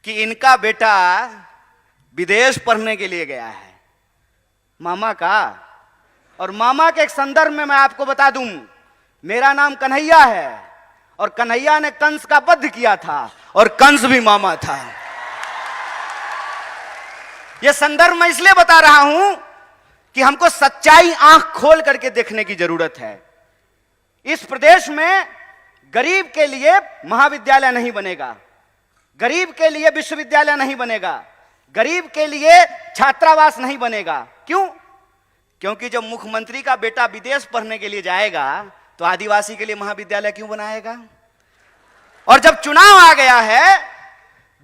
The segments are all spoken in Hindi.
कि इनका बेटा विदेश पढ़ने के लिए गया है, मामा का। और मामा के एक संदर्भ में मैं आपको बता दूं, मेरा नाम कन्हैया है और कन्हैया ने कंस का वध किया था और कंस भी मामा था। यह संदर्भ मैं इसलिए बता रहा हूं कि हमको सच्चाई आंख खोल करके देखने की जरूरत है। इस प्रदेश में गरीब के लिए महाविद्यालय नहीं बनेगा, गरीब के लिए विश्वविद्यालय नहीं बनेगा, गरीब के लिए छात्रावास नहीं बनेगा। क्यों? क्योंकि जब मुख्यमंत्री का बेटा विदेश पढ़ने के लिए जाएगा तो आदिवासी के लिए महाविद्यालय क्यों बनाएगा? और जब चुनाव आ गया है,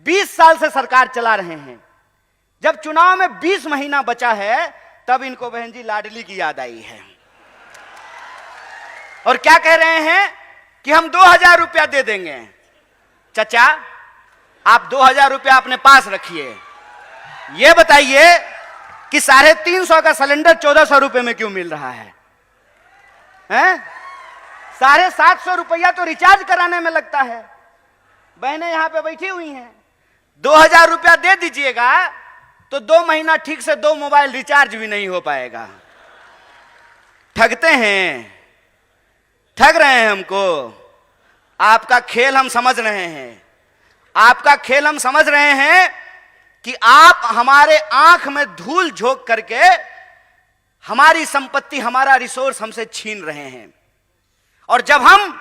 20 साल से सरकार चला रहे हैं, जब चुनाव में 20 महीना बचा है, तब इनको बहन जी लाडली की याद आई है और क्या कह रहे हैं कि हम 2000 रुपया दे देंगे। चचा, आप 2000 रुपया अपने पास रखिए, यह बताइए कि 350 का सिलेंडर 1400 रुपए में क्यों मिल रहा है? 750 रुपया तो रिचार्ज कराने में लगता है। बहनें यहां पे बैठी हुई हैं, 2000 रुपया दे दीजिएगा तो 2 महीना ठीक से 2 मोबाइल रिचार्ज भी नहीं हो पाएगा। ठगते हैं, ठग रहे हैं हमको। आपका खेल हम समझ रहे हैं, आपका खेल हम समझ रहे हैं कि आप हमारे आंख में धूल झोंक करके हमारी संपत्ति, हमारा रिसोर्स हमसे छीन रहे हैं। और जब हम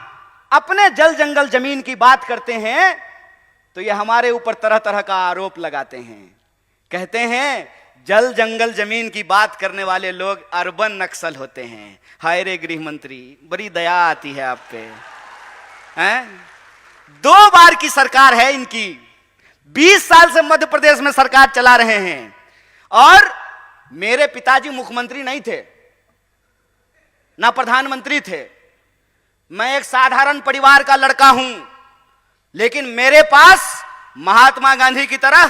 अपने जल जंगल जमीन की बात करते हैं तो ये हमारे ऊपर तरह तरह का आरोप लगाते हैं। कहते हैं जल जंगल जमीन की बात करने वाले लोग अर्बन नक्सल होते हैं। हाय रे गृह मंत्री, बड़ी दया आती है आप पे। 2 बार की सरकार है इनकी, 20 साल से मध्य प्रदेश में सरकार चला रहे हैं। और मेरे पिताजी मुख्यमंत्री नहीं थे, ना प्रधानमंत्री थे। मैं एक साधारण परिवार का लड़का हूं, लेकिन मेरे पास महात्मा गांधी की तरह,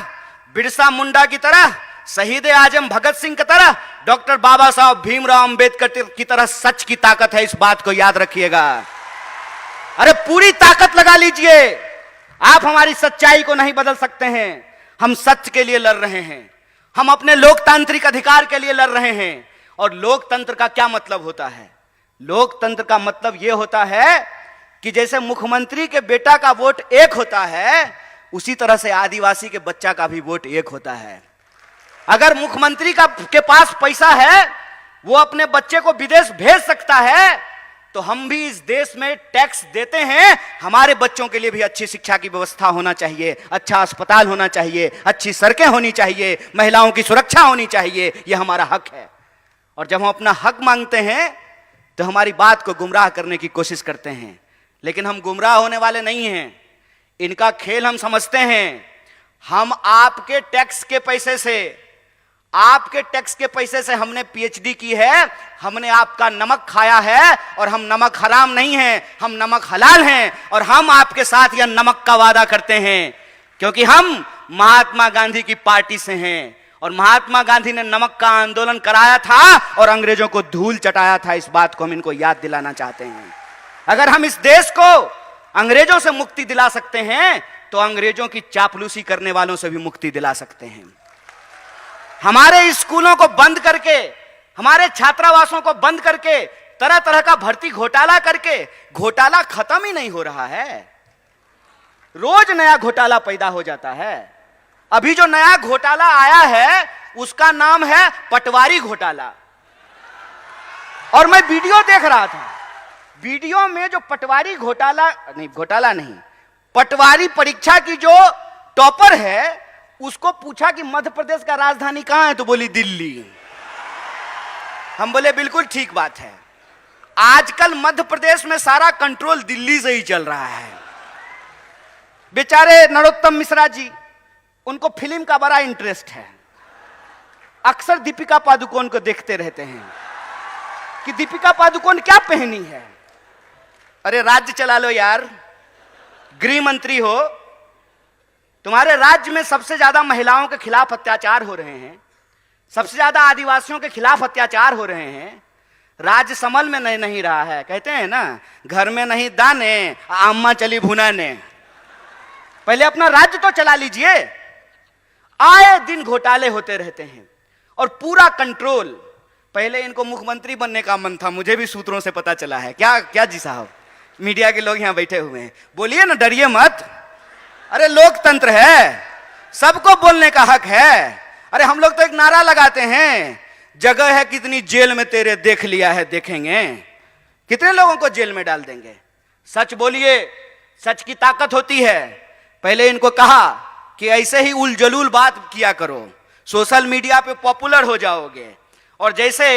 बिरसा मुंडा की तरह, शहीद आजम भगत सिंह की तरह, डॉक्टर बाबा साहब भीमराव अंबेडकर की तरह सच की ताकत है। इस बात को याद रखिएगा। अरे पूरी ताकत लगा लीजिए, आप हमारी सच्चाई को नहीं बदल सकते हैं। हम सच के लिए लड़ रहे हैं, हम अपने लोकतांत्रिक अधिकार के लिए लड़ रहे हैं। और लोकतंत्र का क्या मतलब होता है? लोकतंत्र का मतलब यह होता है कि जैसे मुख्यमंत्री के बेटा का वोट एक होता है, उसी तरह से आदिवासी के बच्चा का भी वोट एक होता है। अगर मुख्यमंत्री के पास पैसा है, वो अपने बच्चे को विदेश भेज सकता है, तो हम भी इस देश में टैक्स देते हैं। हमारे बच्चों के लिए भी अच्छी शिक्षा की व्यवस्था होना चाहिए, अच्छा अस्पताल होना चाहिए, अच्छी सड़कें होनी चाहिए, महिलाओं की सुरक्षा होनी चाहिए। यह हमारा हक है। और जब हम अपना हक मांगते हैं तो हमारी बात को गुमराह करने की कोशिश करते हैं, लेकिन हम गुमराह होने वाले नहीं हैं। इनका खेल हम समझते हैं। हम आपके टैक्स के पैसे से, आपके टैक्स के पैसे से हमने पीएचडी की है, हमने आपका नमक खाया है। और हम नमक हराम नहीं हैं, हम नमक हलाल हैं। और हम आपके साथ यह नमक का वादा करते हैं क्योंकि हम महात्मा गांधी की पार्टी से हैं। और महात्मा गांधी ने नमक का आंदोलन कराया था और अंग्रेजों को धूल चटाया था। इस बात को हम इनको याद दिलाना चाहते हैं। अगर हम इस देश को अंग्रेजों से मुक्ति दिला सकते हैं तो अंग्रेजों की चापलूसी करने वालों से भी मुक्ति दिला सकते हैं। हमारे स्कूलों को बंद करके, हमारे छात्रावासों को बंद करके, तरह तरह का भर्ती घोटाला करके, घोटाला खत्म ही नहीं हो रहा है। रोज नया घोटाला पैदा हो जाता है। अभी जो नया घोटाला आया है उसका नाम है पटवारी घोटाला। और मैं वीडियो देख रहा था, वीडियो में जो पटवारी घोटाला नहीं, पटवारी परीक्षा की जो टॉपर है, उसको पूछा कि मध्य प्रदेश का राजधानी कहां है, तो बोली दिल्ली। हम बोले बिल्कुल ठीक बात है। आजकल मध्य प्रदेश में सारा कंट्रोल दिल्ली से ही चल रहा है। बेचारे नरोत्तम मिश्रा जी, उनको फिल्म का बड़ा इंटरेस्ट है। अक्सर दीपिका पादुकोण को देखते रहते हैं कि दीपिका पादुकोण क्या पहनी है। अरे राज्य चला लो यार, गृह मंत्री हो, तुम्हारे राज्य में सबसे ज्यादा महिलाओं के खिलाफ अत्याचार हो रहे हैं, सबसे ज्यादा आदिवासियों के खिलाफ अत्याचार हो रहे हैं। राज्य समल में नहीं रहा है। कहते हैं ना, घर में नहीं दाने, अम्मा चली भुनाने। पहले अपना राज्य तो चला लीजिए। आए दिन घोटाले होते रहते हैं और पूरा कंट्रोल। पहले इनको मुख्यमंत्री बनने का मन था, मुझे भी सूत्रों से पता चला है। क्या क्या जी साहब, मीडिया के लोग यहां बैठे हुए हैं, बोलिए ना, डरिए मत। अरे लोकतंत्र है, सबको बोलने का हक है। अरे हम लोग तो एक नारा लगाते हैं, जगह है कितनी जेल में तेरे, देख लिया है देखेंगे। कितने लोगों को जेल में डाल देंगे। सच बोलिए, सच की ताकत होती है। पहले इनको कहा कि ऐसे ही उलझुल बात किया करो, सोशल मीडिया पे पॉपुलर हो जाओगे। और जैसे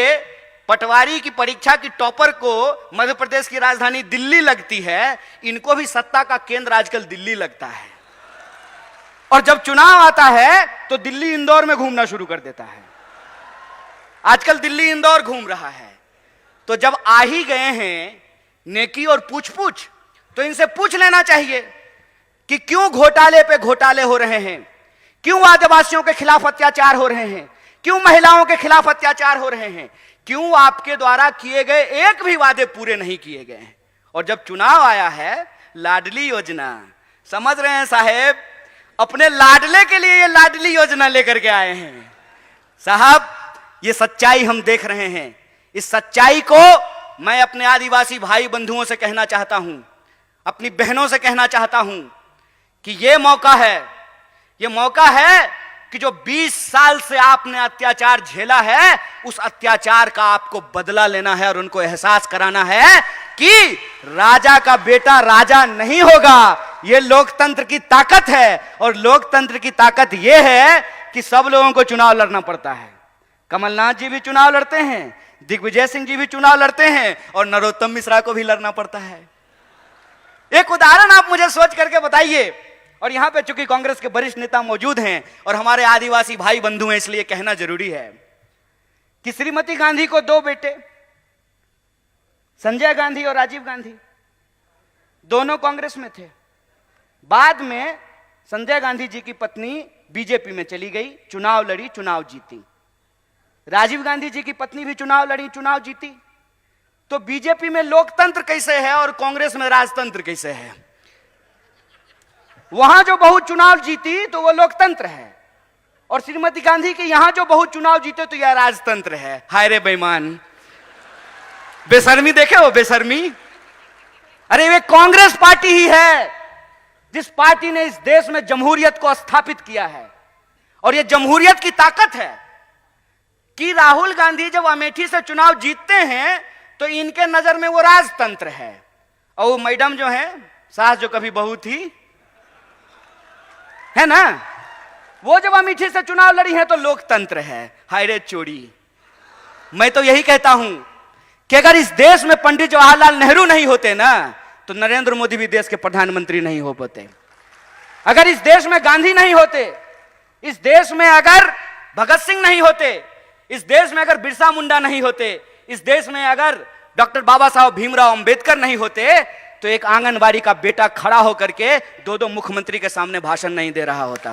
पटवारी की परीक्षा की टॉपर को मध्य प्रदेश की राजधानी दिल्ली लगती है, इनको भी सत्ता का केंद्र आजकल दिल्ली लगता है। और जब चुनाव आता है तो दिल्ली इंदौर में घूमना शुरू कर देता है। आजकल दिल्ली इंदौर घूम रहा है। तो जब आ ही गए हैं नेकी और पूछ पूछ, तो इनसे पूछ लेना चाहिए कि क्यों घोटाले पे घोटाले हो रहे हैं, क्यों आदिवासियों के खिलाफ अत्याचार हो रहे हैं, क्यों महिलाओं के खिलाफ अत्याचार हो रहे हैं, क्यों आपके द्वारा किए गए एक भी वादे पूरे नहीं किए गए हैं। और जब चुनाव आया है, लाडली योजना, समझ रहे हैं साहेब, अपने लाडले के लिए ये लाडली योजना लेकर के आए हैं साहब। ये सच्चाई हम देख रहे हैं। इस सच्चाई को मैं अपने आदिवासी भाई बंधुओं से कहना चाहता हूं, अपनी बहनों से कहना चाहता हूं कि ये मौका है कि जो 20 साल से आपने अत्याचार झेला है, उस अत्याचार का आपको बदला लेना है और उनको एहसास कराना है कि राजा का बेटा राजा नहीं होगा। यह लोकतंत्र की ताकत है। और लोकतंत्र की ताकत यह है कि सब लोगों को चुनाव लड़ना पड़ता है। कमलनाथ जी भी चुनाव लड़ते हैं, दिग्विजय सिंह जी भी चुनाव लड़ते हैं, और नरोत्तम मिश्रा को भी लड़ना पड़ता है। एक उदाहरण आप मुझे सोच करके बताइए। और यहां पे चूंकि कांग्रेस के वरिष्ठ नेता मौजूद हैं और हमारे आदिवासी भाई बंधु हैं, इसलिए कहना जरूरी है कि श्रीमती गांधी को 2 बेटे, संजय गांधी और राजीव गांधी, दोनों कांग्रेस में थे। बाद में संजय गांधी जी की पत्नी बीजेपी में चली गई, चुनाव लड़ी, चुनाव जीती। राजीव गांधी जी की पत्नी भी चुनाव लड़ी, चुनाव जीती। तो बीजेपी में लोकतंत्र कैसे है और कांग्रेस में राजतंत्र कैसे है? वहां जो बहुत चुनाव जीती तो वो लोकतंत्र है, और श्रीमती गांधी के यहां जो बहुत चुनाव जीते तो यह राजतंत्र है। हाय रे बेईमान, बेशर्मी देखे हो, बेशर्मी। अरे वे कांग्रेस पार्टी ही है जिस पार्टी ने इस देश में जमहूरियत को स्थापित किया है। और यह जमहूरियत की ताकत है कि राहुल गांधी जब अमेठी से चुनाव जीतते हैं तो इनके नजर में वो राजतंत्र है, और वो मैडम जो है, सास जो कभी बहू थी, है ना, वो जब अमेठी से चुनाव लड़ी है तो लोकतंत्र है। हाय रे चोरी। मैं तो यही कहता हूं कि अगर इस देश में पंडित जवाहरलाल नेहरू नहीं होते ना, तो नरेंद्र मोदी भी देश के प्रधानमंत्री नहीं हो पाते। अगर इस देश में गांधी नहीं होते, इस देश में अगर भगत सिंह नहीं होते, इस देश में अगर बिरसा मुंडा नहीं होते, इस देश में अगर डॉक्टर बाबा साहब भीमराव अंबेडकर नहीं होते, तो एक आंगनबाड़ी का बेटा खड़ा होकर के 2-2 मुख्यमंत्री के सामने भाषण नहीं दे रहा होता।